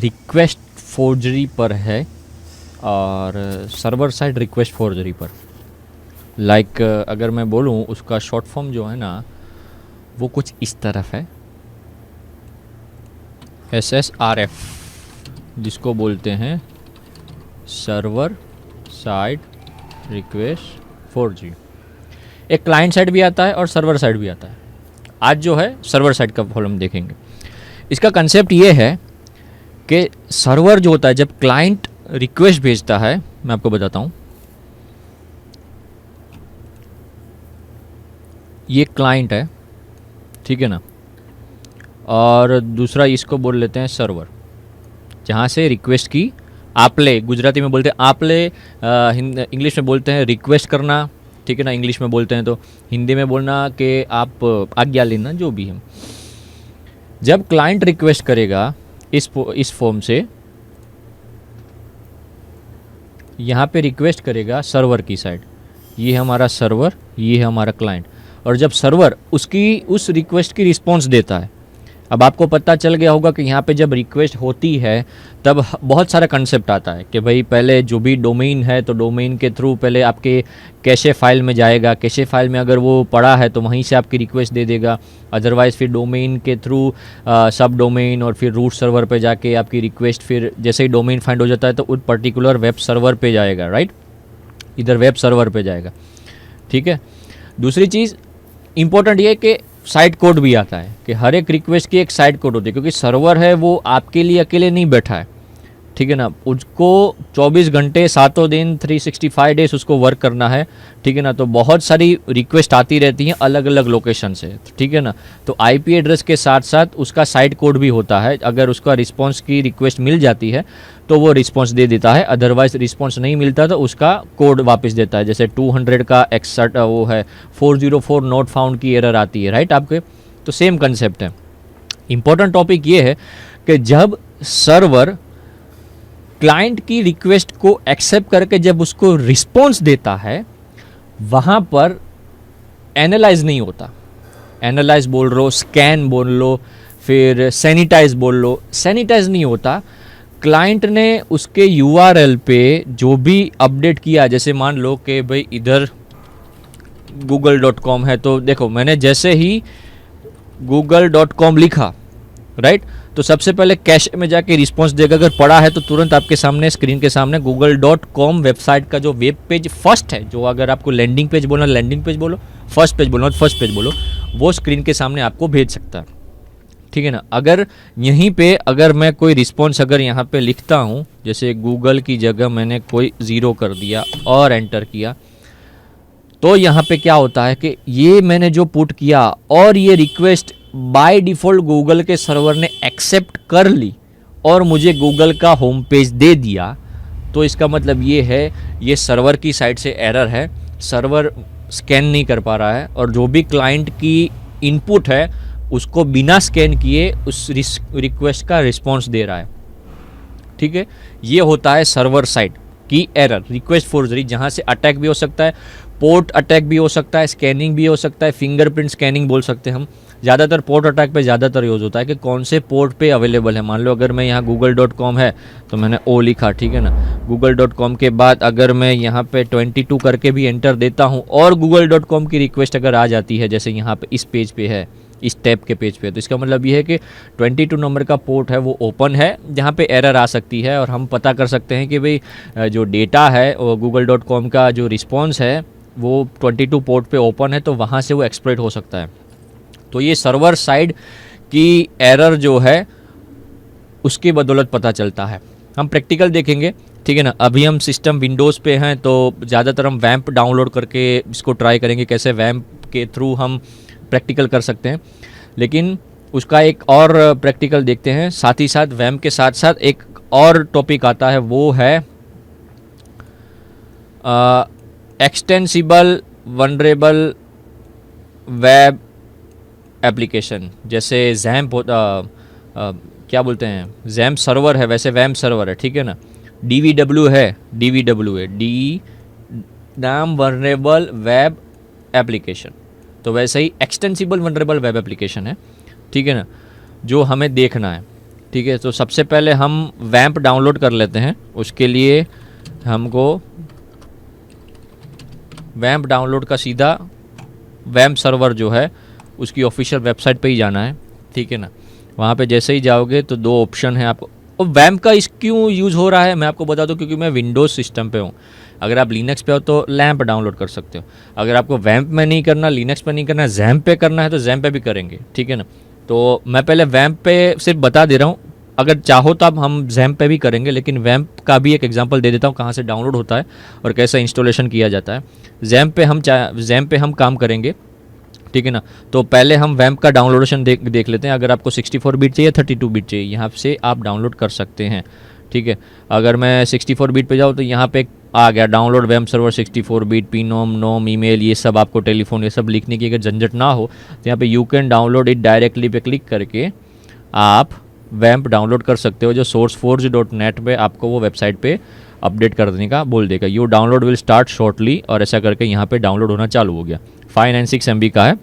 Request forgery पर है और सर्वर साइड रिक्वेस्ट फोर्जरी पर। लाइक अगर मैं बोलूँ उसका शॉर्ट फॉर्म जो है ना वो कुछ इस तरफ है, SSRF, जिसको बोलते हैं सर्वर साइड रिक्वेस्ट फोर्जरी। एक क्लाइंट साइड भी आता है और सर्वर साइड भी आता है। आज जो है सर्वर साइड का प्रॉब्लम देखेंगे। इसका कंसेप्ट ये है कि सर्वर जो होता है जब क्लाइंट रिक्वेस्ट भेजता है, मैं आपको बताता हूँ, ये क्लाइंट है, ठीक है ना, और दूसरा इसको बोल लेते हैं सर्वर, जहाँ से रिक्वेस्ट की आपले, गुजराती में बोलते हैं आपले, इंग्लिश में बोलते हैं रिक्वेस्ट करना, ठीक है ना, इंग्लिश में बोलते हैं तो हिंदी में बोलना कि आप आज्ञा लेना, जो भी है। जब क्लाइंट रिक्वेस्ट करेगा इस फॉर्म से, यहाँ पे रिक्वेस्ट करेगा सर्वर की साइड, ये है हमारा सर्वर, ये है हमारा क्लाइंट, और जब सर्वर उस रिक्वेस्ट की रिस्पॉन्स देता है, अब आपको पता चल गया होगा कि यहाँ पे जब रिक्वेस्ट होती है तब बहुत सारा कंसेप्ट आता है कि भाई पहले जो भी डोमेन है तो डोमेन के थ्रू पहले आपके कैशे फाइल में जाएगा, कैशे फाइल में अगर वो पड़ा है तो वहीं से आपकी रिक्वेस्ट दे देगा, अदरवाइज़ फिर डोमेन के थ्रू सब डोमेन और फिर रूट सर्वर पे जाके आपकी रिक्वेस्ट फिर जैसे ही डोमेन फाइंड हो जाता है तो उस पर्टिकुलर वेब सर्वर पे जाएगा, राइट, इधर वेब सर्वर पे जाएगा, ठीक है। दूसरी चीज़ इंपॉर्टेंट ये कि साइड कोड भी आता है कि हर एक रिक्वेस्ट की एक साइड कोड होती है, क्योंकि सर्वर है वो आपके लिए अकेले नहीं बैठा है, ठीक है ना, उसको 24 घंटे 7 दिन 365 डेज उसको वर्क करना है, ठीक है ना। तो बहुत सारी रिक्वेस्ट आती रहती हैं अलग अलग लोकेशन से, ठीक है ना। तो आईपी एड्रेस के साथ साथ उसका साइड कोड भी होता है, अगर उसका रिस्पॉन्स की रिक्वेस्ट मिल जाती है तो वो रिस्पॉन्स दे देता है, अदरवाइज रिस्पॉन्स नहीं मिलता तो उसका कोड वापस देता है। जैसे 200 का एक्सर्ट वो है 404 नॉट फाउंड की एरर आती है, राइट आपके, तो सेम कंसेप्ट है। इंपॉर्टेंट टॉपिक ये है कि जब सर्वर क्लाइंट की रिक्वेस्ट को एक्सेप्ट करके जब उसको रिस्पॉन्स देता है, वहाँ पर एनालाइज नहीं होता, एनालाइज बोल लो, स्कैन बोल लो, फिर सैनिटाइज बोल लो, सैनिटाइज नहीं होता। क्लाइंट ने उसके URL पे जो भी अपडेट किया, जैसे मान लो कि भाई इधर google.com है, तो देखो मैंने जैसे ही google.com लिखा, राइट, तो सबसे पहले कैश में जाके रिस्पॉन्स देगा, अगर पड़ा है तो तुरंत आपके सामने स्क्रीन के सामने google.com वेबसाइट का जो वेब पेज फर्स्ट है, जो अगर आपको लैंडिंग पेज बोलना लैंडिंग पेज बोलो, फर्स्ट पेज बोलना फर्स्ट पेज बोलो, वो स्क्रीन के सामने आपको भेज सकता है, ठीक है ना। अगर यहीं पे अगर मैं कोई रिस्पॉन्स अगर यहाँ पे लिखता हूँ, जैसे गूगल की जगह मैंने कोई 0 कर दिया और एंटर किया, तो यहाँ पे क्या होता है कि ये मैंने जो पुट किया और ये रिक्वेस्ट बाय डिफ़ॉल्ट गूगल के सर्वर ने एक्सेप्ट कर ली और मुझे गूगल का होम पेज दे दिया, तो इसका मतलब ये है ये सर्वर की साइड से एरर है, सर्वर स्कैन नहीं कर पा रहा है और जो भी क्लाइंट की इनपुट है उसको बिना स्कैन किए उस रिक्वेस्ट का रिस्पॉन्स दे रहा है, ठीक है। ये होता है सर्वर साइड की एरर, रिक्वेस्ट फोर्जरी, जहाँ से अटैक भी हो सकता है, पोर्ट अटैक भी हो सकता है, स्कैनिंग भी हो सकता है, फिंगरप्रिंट स्कैनिंग बोल सकते हैं हम। ज़्यादातर पोर्ट अटैक पे ज़्यादातर यूज़ होता है कि कौन से पोर्ट पे अवेलेबल है। मान लो अगर मैं यहाँ google.com है तो मैंने ओ लिखा, ठीक है ना, google.com के बाद अगर मैं यहाँ पे 22 करके भी एंटर देता हूँ और google.com की रिक्वेस्ट अगर आ जाती है, जैसे यहाँ पे इस पेज पे है, इस टैब के पेज पे, तो इसका मतलब ये है कि 22 नंबर का पोर्ट है वो ओपन है, जहाँ पे एरर आ सकती है, और हम पता कर सकते हैं कि भाई जो डेटा है वो google.com का जो रिस्पॉन्स है वो 22 पोर्ट पे ओपन है, तो वहाँ से वो एक्सप्लॉइट हो सकता है। तो ये सर्वर साइड की एरर जो है उसकी बदौलत पता चलता है। हम प्रैक्टिकल देखेंगे, ठीक है ना। अभी हम सिस्टम विंडोज़ पे हैं तो ज़्यादातर हम वैम्प डाउनलोड करके इसको ट्राई करेंगे कैसे वैम्प के थ्रू हम प्रैक्टिकल कर सकते हैं, लेकिन उसका एक और प्रैक्टिकल देखते हैं। साथ ही साथ वैम्प के साथ साथ एक और टॉपिक आता है, वो है एक्सटेंसिबल वनरेबल वेब एप्लीकेशन। जैसे जैम्प होता, क्या बोलते हैं, जैम्प सर्वर है, वैसे वैम्प सर्वर है, ठीक है ना। DVW है, DVW है, डी नाम वनरेबल वेब एप्लीकेशन, तो वैसे ही एक्सटेंसिबल वनरेबल वेब एप्लीकेशन है, ठीक है ना, जो हमें देखना है। ठीक है। तो सबसे पहले हम वैम्प डाउनलोड कर लेते हैं। उसके लिए हमको वैम्प डाउनलोड का सीधा वैम्प सर्वर जो है उसकी ऑफिशियल वेबसाइट पे ही जाना है, ठीक है ना। वहाँ पे जैसे ही जाओगे तो दो ऑप्शन है आपको। और वैम्प का इस क्यों यूज़ हो रहा है मैं आपको बता दूं, क्योंकि मैं विंडोज़ सिस्टम पे हूँ। अगर आप लिनक्स पे हो तो लैम्प डाउनलोड कर सकते हो। अगर आपको वैम्प में नहीं करना, लिनक्स पे नहीं करना, जैम्प पे करना है तो जैम्प पे भी करेंगे, ठीक है ना। तो मैं पहले वैम्प पे सिर्फ बता दे रहा हूँ, अगर चाहो तो अब हम जैम्प पे भी करेंगे, लेकिन वैम्प का भी एक एग्जांपल दे देता हूँ कहाँ से डाउनलोड होता है और कैसे इंस्टॉलेशन किया जाता है। जैम्प पे हम काम करेंगे, ठीक है ना। तो पहले हम वैम्प का डाउनलोडेशन देख लेते हैं। अगर आपको 64 बिट चाहिए, 32 बिट चाहिए, यहाँ से आप डाउनलोड कर सकते हैं, ठीक है। अगर मैं 64 बिट पे जाऊँ तो यहाँ पे आ गया डाउनलोड वैम्प सर्वर 64 बिट, पीनोम, नोम, ईमेल, ये सब आपको टेलीफोन ये सब लिखने की अगर झंझट ना हो तो यहाँ पे you can download it directly pay click करके आप वैम्प डाउनलोड कर सकते हो। जो sourceforge.net पे आपको वो वेबसाइट पे अपडेट कर देने का बोल देगा। You download will start shortly, और ऐसा करके यहाँ पे डाउनलोड होना चालू हो गया। 596 MB का है,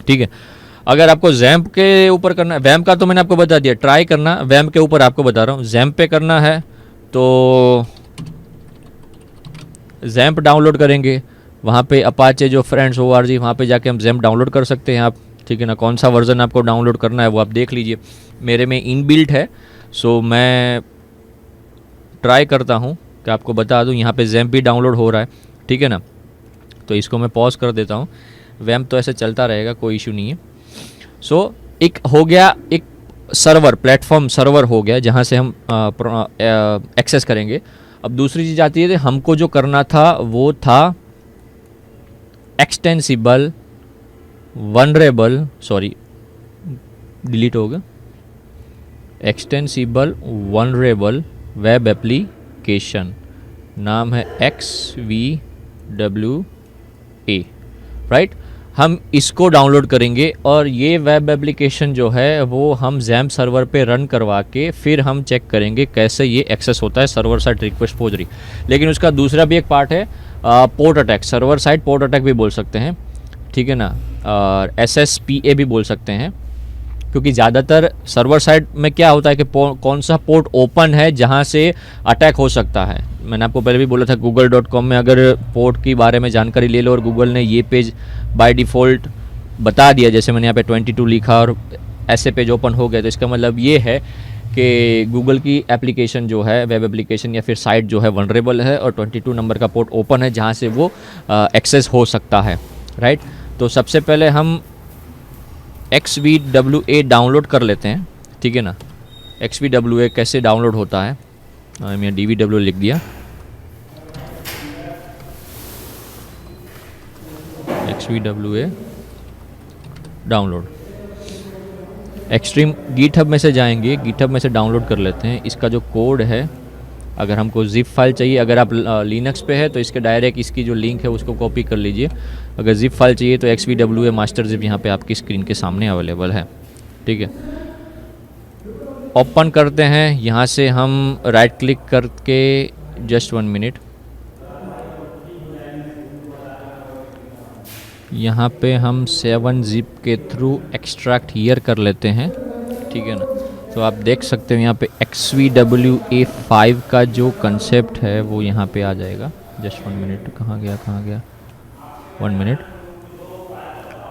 ठीक है। अगर आपको जैम्प के ऊपर करना है, वैम्प का तो मैंने आपको बता दिया, ट्राई करना वैम्प के ऊपर आपको बता रहा हूँ। जैम्प पे करना है तो जैम्प डाउनलोड करेंगे, वहाँ पे अपाचे जो फ्रेंड्स ORG वहाँ पे जाके हम जैम्प डाउनलोड कर सकते हैं आप, ठीक है ना। कौन सा वर्जन आपको डाउनलोड करना है वो आप देख लीजिए। मेरे में इनबिल्ट है, सो मैं ट्राई करता हूँ कि आपको बता दूँ। यहाँ पे जैम्प भी डाउनलोड हो रहा है, ठीक है ना। तो इसको मैं पॉज कर देता हूँ। वैम्प तो ऐसे चलता रहेगा, कोई इशू नहीं है। सो एक हो गया, एक सर्वर प्लेटफॉर्म सर्वर हो गया जहाँ से हम एक्सेस करेंगे। अब दूसरी चीज़ आती है कि हमको जो करना था वो था एक्सटेंसिबल वनरेबल, सॉरी डिलीट हो गया, एक्सटेंसिबल वनरेबल वेब एप्लीकेशन, नाम है XVWA, राइट। हम इसको डाउनलोड करेंगे और ये वेब एप्लीकेशन जो है वो हम जैम्प सर्वर पे रन करवा के फिर हम चेक करेंगे कैसे ये एक्सेस होता है सर्वर साइड रिक्वेस्ट फोर्जरी। लेकिन उसका दूसरा भी एक पार्ट है, port attack, server side port attack भी बोल सकते हैं, ठीक है ना। और SSPA भी बोल सकते हैं, क्योंकि ज़्यादातर सर्वर साइड में क्या होता है कि कौन सा पोर्ट ओपन है जहाँ से अटैक हो सकता है। मैंने आपको पहले भी बोला था google.com में अगर पोर्ट के बारे में जानकारी ले लो और गूगल ने ये पेज बाय डिफ़ॉल्ट बता दिया, जैसे मैंने यहाँ पे 22 लिखा और ऐसे पेज ओपन हो गए, तो इसका मतलब ये है कि गूगल की एप्लीकेशन जो है, वेब एप्लीकेशन या फिर साइट जो है वनरेबल है और 22 नंबर का पोर्ट ओपन है जहाँ से वो एक्सेस हो सकता है, राइट। तो सबसे पहले हम XVWA डाउनलोड कर लेते हैं, ठीक है ना। XVWA कैसे डाउनलोड होता है, मैंने DVW लिख दिया। XVWA डाउनलोड, एक्सट्रीम गिटहब में से जाएंगे, गिटहब में से डाउनलोड कर लेते हैं। इसका जो कोड है, अगर हमको जिप फाइल चाहिए, अगर आप लिनक्स पे है तो इसके डायरेक्ट इसकी जो लिंक है उसको कॉपी कर लीजिए। अगर जिप फाइल चाहिए तो XVWA मास्टर जिप यहाँ पे आपकी स्क्रीन के सामने अवेलेबल है, ठीक है। ओपन करते हैं, यहाँ से हम राइट क्लिक करके जस्ट 1 मिनट, यहाँ पे हम 7-zip के थ्रू एक्सट्रैक्ट हियर कर लेते हैं, ठीक है ना। तो आप देख सकते हो यहाँ पे XVWA5 का जो कंसेप्ट है वो यहाँ पे आ जाएगा। जस्ट 1 मिनट, कहाँ गया 1 मिनट।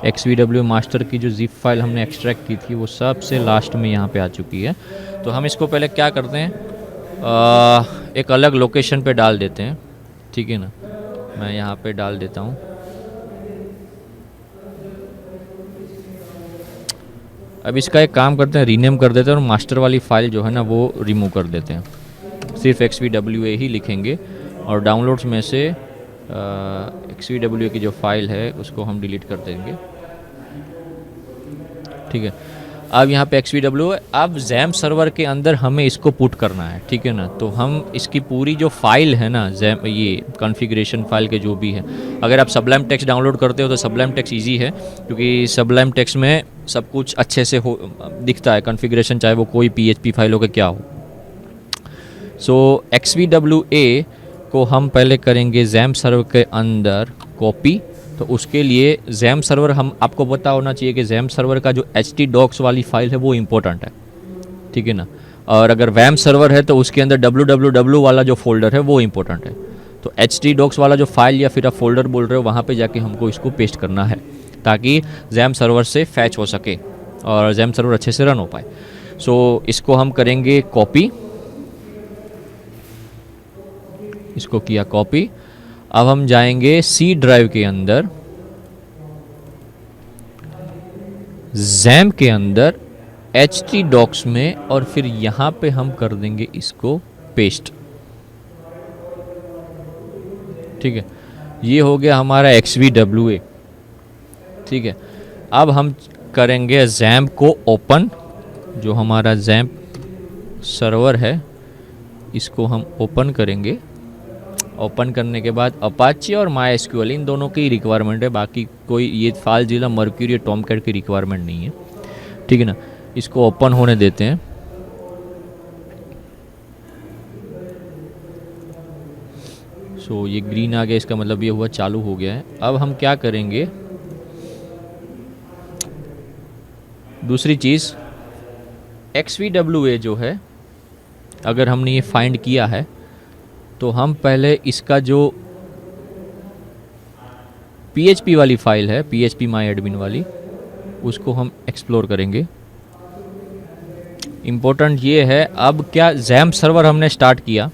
XVWA मास्टर की जो जिप फाइल हमने एक्सट्रैक्ट की थी वो सबसे लास्ट में यहाँ पे आ चुकी है। तो हम इसको पहले क्या करते हैं, एक अलग लोकेशन पे डाल देते हैं, ठीक है ना। मैं यहाँ पे डाल देता हूँ। अब इसका एक काम करते हैं, रीनेम कर देते हैं और मास्टर वाली फ़ाइल जो है ना वो रिमूव कर देते हैं। सिर्फ XVWA ही लिखेंगे और डाउनलोड्स में से XVWA की जो फाइल है उसको हम डिलीट कर देंगे, ठीक है। अब यहाँ पे XVWA, अब जैम्प सर्वर के अंदर हमें इसको पुट करना है, ठीक है ना। तो हम इसकी पूरी जो फाइल है ना, जैम्प ये कॉन्फ़िगरेशन फाइल के जो भी है, अगर आप सबलाइम टेक्स्ट डाउनलोड करते हो तो सबलाइम टेक्स्ट ईजी है, क्योंकि सबलाइम टेक्स्ट में सब कुछ अच्छे से हो दिखता है, कॉन्फ़िगरेशन चाहे वो कोई PHP फाइल हो के क्या हो। सो XVWA को हम पहले करेंगे जैम्प सर्वर के अंदर कॉपी। तो उसके लिए जैम्प सर्वर, हम आपको पता होना चाहिए कि जैम्प सर्वर का जो htdocs वाली फ़ाइल है वो इम्पोर्टेंट है, ठीक है ना। और अगर वैम सर्वर है तो उसके अंदर www वाला जो फोल्डर है वो इम्पोर्टेंट है। तो htdocs वाला जो फाइल या फिर आप फोल्डर बोल रहे हो वहाँ पे जाके हमको इसको पेस्ट करना है ताकि जैम सर्वर से फैच हो सके और जैम सर्वर अच्छे से रन हो पाए। सो इसको हम करेंगे कॉपी, इसको किया कॉपी। अब हम जाएंगे सी ड्राइव के अंदर, जैम के अंदर htdocs में, और फिर यहाँ पे हम कर देंगे इसको पेस्ट। ठीक है, ये हो गया हमारा XVWA। ठीक है, अब हम करेंगे जैम को ओपन, जो हमारा जैम सर्वर है इसको हम ओपन करेंगे। ओपन करने के बाद अपाचे और MySQL इन दोनों की रिक्वायरमेंट है, बाकी कोई ये फाइलज़िला, मर्क्यूरी, टॉमकैट की रिक्वायरमेंट नहीं है। ठीक है ना, इसको ओपन होने देते हैं। सो ये ग्रीन आ गया, इसका मतलब ये हुआ चालू हो गया है। अब हम क्या करेंगे, दूसरी चीज़ XVWA जो है, अगर हमने ये फाइंड किया है तो हम पहले इसका जो PHP वाली फाइल है, PHP MyAdmin वाली, उसको हम एक्सप्लोर करेंगे। इम्पोर्टेंट ये है, अब क्या जैम सर्वर हमने स्टार्ट किया,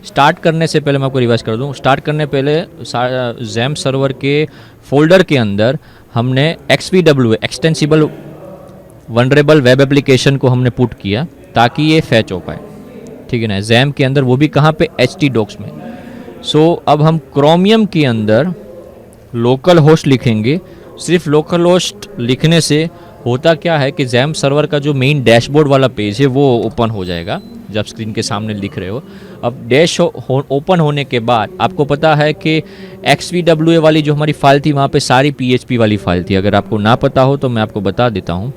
स्टार्ट करने से पहले मैं आपको रिवाइज कर दूं, स्टार्ट करने पहले जैम सर्वर के फोल्डर के अंदर हमने XVWA extensible vulnerable web application को हमने पुट किया ताकि ये फैच हो पाए। ठीक है ना, जैम के अंदर, वो भी कहाँ पे, htdocs में। सो अब हम क्रोमियम के अंदर लोकल होस्ट लिखेंगे। सिर्फ लोकल होस्ट लिखने से होता क्या है कि जैम सर्वर का जो मेन डैशबोर्ड वाला पेज है वो ओपन हो जाएगा जब स्क्रीन के सामने लिख रहे हो। अब डैश ओपन होने के बाद आपको पता है कि XVWA वाली जो हमारी फाइल थी वहाँ पे सारी PHP वाली फाइल थी। अगर आपको ना पता हो तो मैं आपको बता देता हूँ।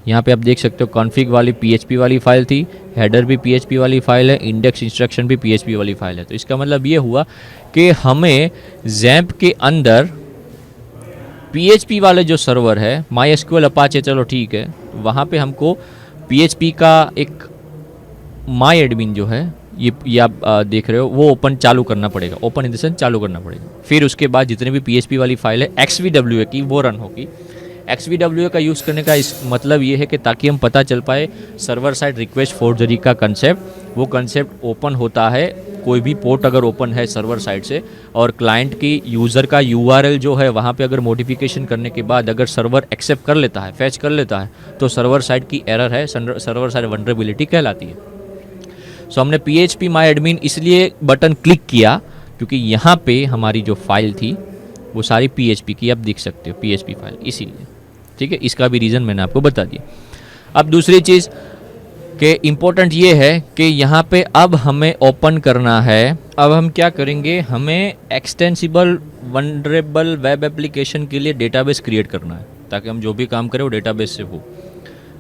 यहाँ पे आप देख सकते हो कॉन्फ़िग वाली PHP वाली फाइल थी, हेडर भी PHP वाली फाइल है, इंडेक्स इंस्ट्रक्शन भी PHP वाली फाइल है। तो इसका मतलब ये हुआ कि हमें जैम्प के अंदर PHP वाले जो सर्वर है, MySQL अपाचे चलो ठीक है, वहाँ पे हमको PHP का एक MyAdmin जो है, ये आप देख रहे हो, वो ओपन चालू करना पड़ेगा। ओपन इन द सेंस चालू करना पड़ेगा। फिर उसके बाद जितने भी PHP वाली फाइल है XVWA की वो रन होगी। XVWA का यूज़ करने का इस मतलब ये है कि ताकि हम पता चल पाए सर्वर साइड रिक्वेस्ट फोर्जरी का कंसेप्ट, वो कंसेप्ट ओपन होता है कोई भी पोर्ट अगर ओपन है सर्वर साइड से, और क्लाइंट की यूज़र का URL जो है वहाँ पे अगर मॉडिफिकेशन करने के बाद अगर सर्वर एक्सेप्ट कर लेता है, फैच कर लेता है, तो सर्वर साइड की एरर है, सर्वर साइड वनरेबिलिटी कहलाती है। सो हमने PHP MyAdmin इसलिए बटन क्लिक किया क्योंकि यहाँ पे हमारी जो फाइल थी वो सारी PHP की, आप देख सकते हो PHP फाइल, इसीलिए। ठीक है, इसका भी रीज़न मैंने आपको बता दिया। अब दूसरी चीज़ कि इम्पोर्टेंट ये है कि यहाँ पे अब हमें ओपन करना है। अब हम क्या करेंगे, हमें एक्सटेंसिबल वनरेबल वेब एप्लीकेशन के लिए डेटाबेस क्रिएट करना है ताकि हम जो भी काम करें वो डेटाबेस से हो,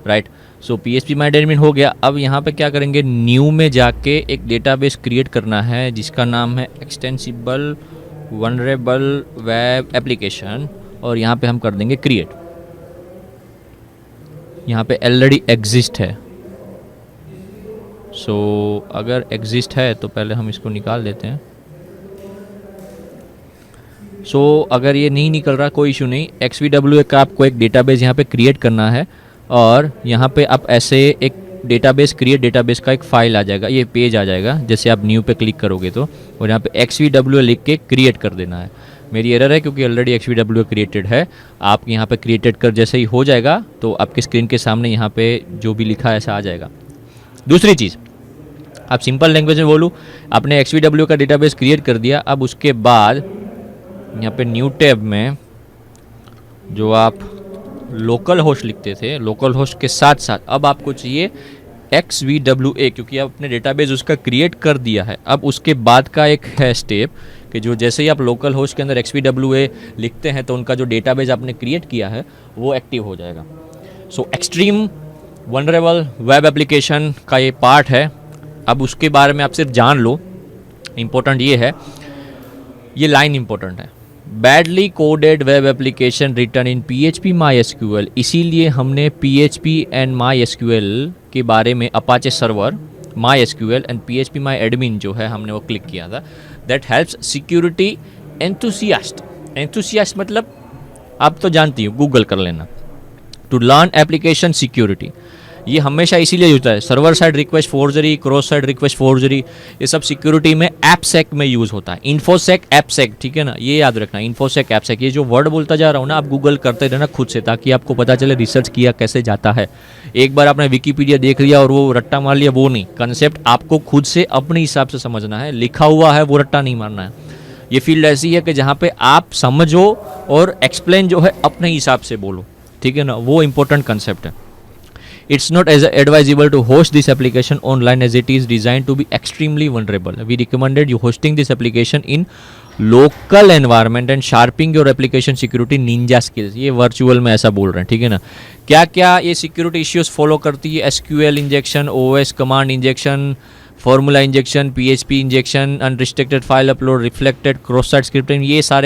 राइट। सो PHP MyAdmin हो गया। अब यहाँ पे क्या करेंगे, न्यू में जाके एक डेटाबेस क्रिएट करना है जिसका नाम है एक्सटेंसिबल वनरेबल वेब एप्लीकेशन, और यहाँ पे हम कर देंगे क्रिएट। यहाँ पे ऑलरेडी एग्जिस्ट है। सो अगर एग्जिस्ट है तो पहले हम इसको निकाल देते हैं। सो अगर ये नहीं निकल रहा कोई इशू नहीं, XVWA का आपको एक डेटाबेस यहाँ पे क्रिएट करना है, और यहाँ पे आप ऐसे एक डेटाबेस क्रिएट डेटाबेस का एक फाइल आ जाएगा, ये पेज आ जाएगा जैसे आप न्यू पे क्लिक करोगे तो, और यहाँ पे XVWA लिख के क्रिएट कर देना है। मेरी एरर है क्योंकि ऑलरेडी XVWA क्रिएटेड है। आप यहाँ पे क्रिएटेड कर जैसे ही हो जाएगा तो आपके स्क्रीन के सामने यहाँ पे जो भी लिखा है ऐसा आ जाएगा। दूसरी चीज़, आप सिंपल लैंग्वेज में बोलूँ, आपने XVWA का डेटाबेस क्रिएट कर दिया। अब उसके बाद यहाँ पे न्यू टैब में जो आप लोकल होस्ट लिखते थे, लोकल होस्ट के साथ साथ अब आपको चाहिए XVWA, क्योंकि आप अपने डेटाबेस उसका क्रिएट कर दिया है। अब उसके बाद का एक है स्टेप कि जो जैसे ही आप लोकल होस्ट के अंदर XVWA लिखते हैं तो उनका जो डेटाबेस आपने क्रिएट किया है वो एक्टिव हो जाएगा। सो एक्सट्रीम वनरेबल वेब एप्लीकेशन का ये पार्ट है। अब उसके बारे में आप सिर्फ जान लो। इम्पोर्टेंट ये है, ये लाइन इम्पोर्टेंट है, badly coded web application written in PHP MySQL, इसीलिए हमने PHP एंड MySQL के बारे में Apache server, MySQL and PHP MyAdmin जो है हमने वो क्लिक किया था. दैट हेल्प्स सिक्योरिटी एंथुसियास्ट मतलब आप तो जानती हो, गूगल कर लेना. टू लर्न एप्लीकेशन सिक्योरिटी, ये हमेशा इसीलिए होता है. Server side request forgery, cross side request forgery, ये सब सिक्योरिटी में एपसेक में यूज़ होता है. इन्फोसेक, एपसेक, ठीक है ना, ये याद रखना. इन्फोसेक, एपसेक, ये जो वर्ड बोलता जा रहा हूँ ना, आप गूगल करते रहना खुद से, ताकि आपको पता चले रिसर्च किया कैसे जाता है. एक बार आपने विकीपीडिया देख लिया और वो रट्टा मार लिया, वो नहीं. कंसेप्ट आपको खुद से अपने हिसाब से समझना है. लिखा हुआ है वो रट्टा नहीं मारना है. ये फील्ड ऐसी है कि जहाँ पे आप समझो और एक्सप्लेन जो है अपने हिसाब से बोलो, ठीक है ना, वो इंपॉर्टेंट कंसेप्ट है. It's not as advisable to host this application online as it is designed to be extremely vulnerable. We recommended you hosting this application in local environment and sharpening your application security ninja skills. ये virtual में ऐसा बोल रहे हैं, ठीक है ना. क्या क्या ये सिक्योरिटी इश्यूज फॉलो करती है? SQL injection, OS command injection, formula injection, PHP injection, unrestricted file upload, reflected cross site scripting, ये सारे